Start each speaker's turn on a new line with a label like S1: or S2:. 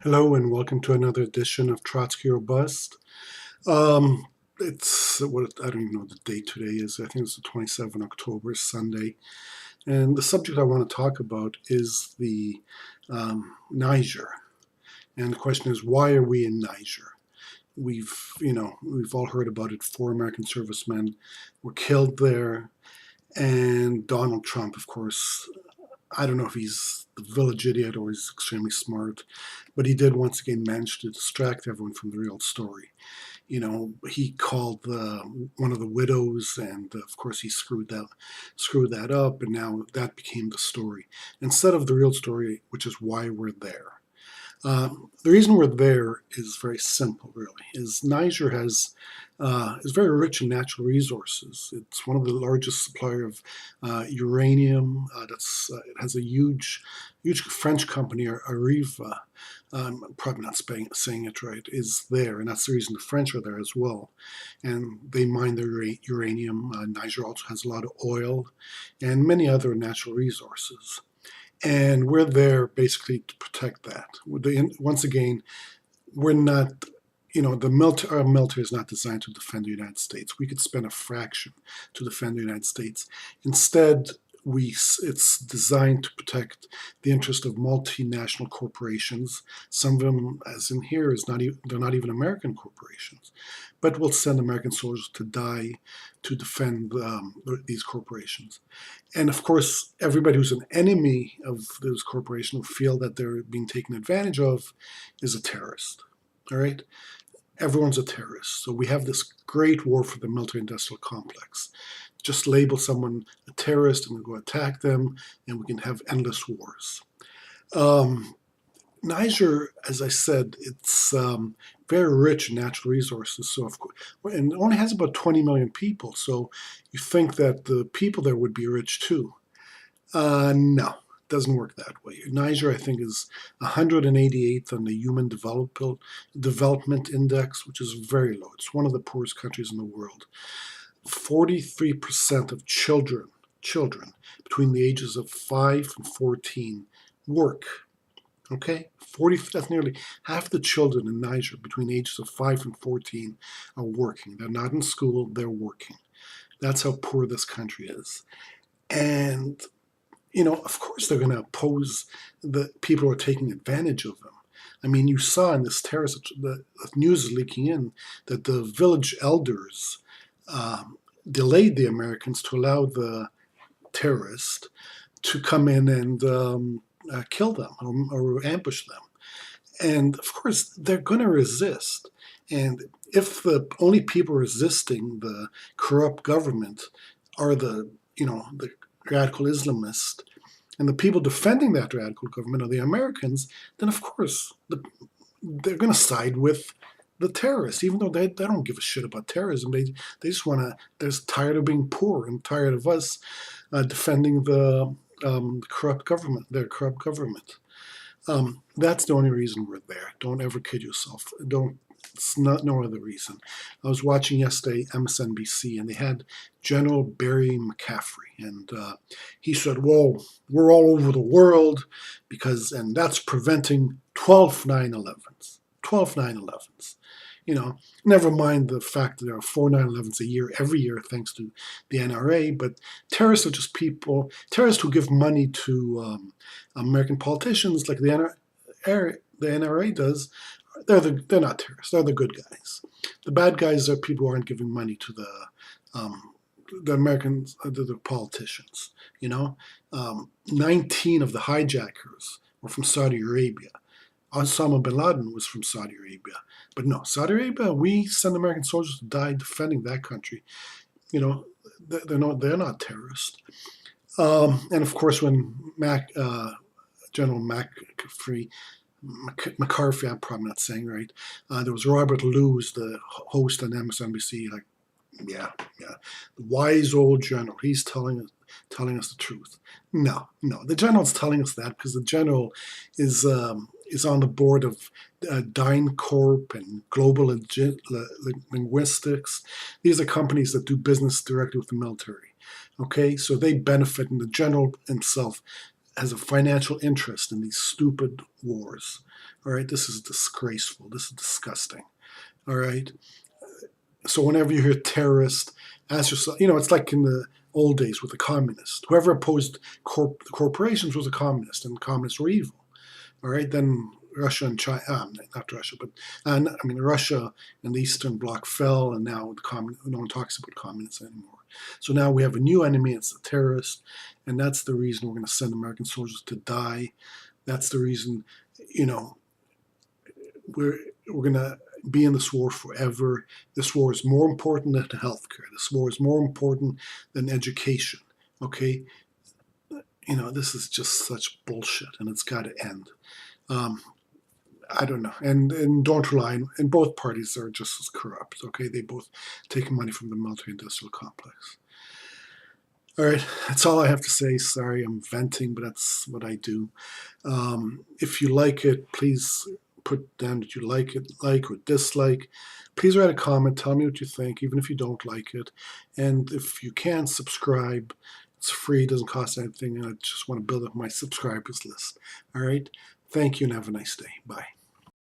S1: Hello and welcome to another edition of Trotsky or Bust. Um, it's what I don't even know what the date today is. I think it's the 27th October, Sunday. And the subject I want to talk about is the Niger. And the question is, why are we in Niger? We've all heard about it. 4 American servicemen were killed there, and Donald Trump, of course, I don't know if he's the village idiot or he's extremely smart, but he did once again manage to distract everyone from the real story. He called one of the widows, and of course he screwed that up, and now that became the story instead of the real story, which is why we're there. The reason we're there is very simple, really. Is Niger is very rich in natural resources. It's one of the largest supplier of uranium. It has a huge French company, Arriva. I'm probably not saying it right. Is there, and that's the reason the French are there as well. And they mine their uranium. Niger also has a lot of oil and many other natural resources, and we're there basically to protect that. Once again, we're not, our military is not designed to defend the United States. We could spend a fraction to defend the United States. Instead, it's designed to protect the interest of multinational corporations. Some of them, as in here, they're not even American corporations, but we'll send American soldiers to die to defend these corporations. And of course, everybody who's an enemy of those corporations who feel that they're being taken advantage of is a terrorist. All right? Everyone's a terrorist. So we have this great war for the military-industrial complex. Just label someone a terrorist and we go attack them, and we can have endless wars. Um, Niger, as I said, it's very rich in natural resources. So, of course, and it only has about 20 million people. So, you think that the people there would be rich too? No, it doesn't work that way. Niger, I think, is 188th on the Human Development Index, which is very low. It's one of the poorest countries in the world. 43% of children between the ages of 5 and 14 work. Okay, that's nearly half the children in Niger between the ages of 5 and 14 are working. They're not in school, they're working. That's how poor this country is. And, of course they're going to oppose the people who are taking advantage of them. I mean, you saw in this terrorist, the news is leaking in that the village elders delayed the Americans to allow the terrorists to come in and kill them or ambush them. And of course, they're going to resist. And if the only people resisting the corrupt government are the radical Islamists, and the people defending that radical government are the Americans, then of course they're going to side with the terrorists, even though they don't give a shit about terrorism. They just want to. They're tired of being poor and tired of us defending the corrupt government, their corrupt government. That's the only reason we're there. Don't ever kid yourself. Don't. It's not no other reason. I was watching yesterday MSNBC, and they had General Barry McCaffrey, and he said, "Well, we're all over the world and that's preventing 12 9/11s. 12 9/11s. Never mind the fact that there are 4 9/11s a year, every year, thanks to the NRA, but terrorists are just terrorists who give money to American politicians like the NRA does. They're not terrorists, they're the good guys. The bad guys are people who aren't giving money to the Americans, the politicians. 19 of the hijackers were from Saudi Arabia. Osama bin Laden was from Saudi Arabia. But no, Saudi Arabia, we send American soldiers to die defending that country. They're not terrorists. And of course, when General McCarthy, I'm probably not saying right, there was Robert Lewis, the host on MSNBC, like, yeah, the wise old general, he's telling us the truth. No, the general's telling us that because the general is on the board of DynCorp and Global Linguistics. These are companies that do business directly with the military. Okay, so they benefit, and the general himself has a financial interest in these stupid wars. All right, this is disgraceful. This is disgusting. All right. So whenever you hear terrorist, ask yourself, it's like in the old days with the communists. Whoever opposed the corporations was a communist, and the communists were evil. All right, then Russia and China, not Russia, but Russia and the Eastern Bloc fell, and now no one talks about communists anymore. So now we have a new enemy, it's the terrorist, and that's the reason we're going to send American soldiers to die. That's the reason, we're going to be in this war forever. This war is more important than healthcare. This war is more important than education. Okay, this is just such bullshit, and it's got to end. I don't know, and don't rely on, and both parties are just as corrupt. Okay, they both take money from the military-industrial complex. All right, that's all I have to say. Sorry, I'm venting, but that's what I do. If you like it, please put down that you like it, like or dislike. Please write a comment. Tell me what you think, even if you don't like it. And if you can, subscribe. It's free. It doesn't cost anything. And I just want to build up my subscribers list. All right. Thank you and have a nice day. Bye.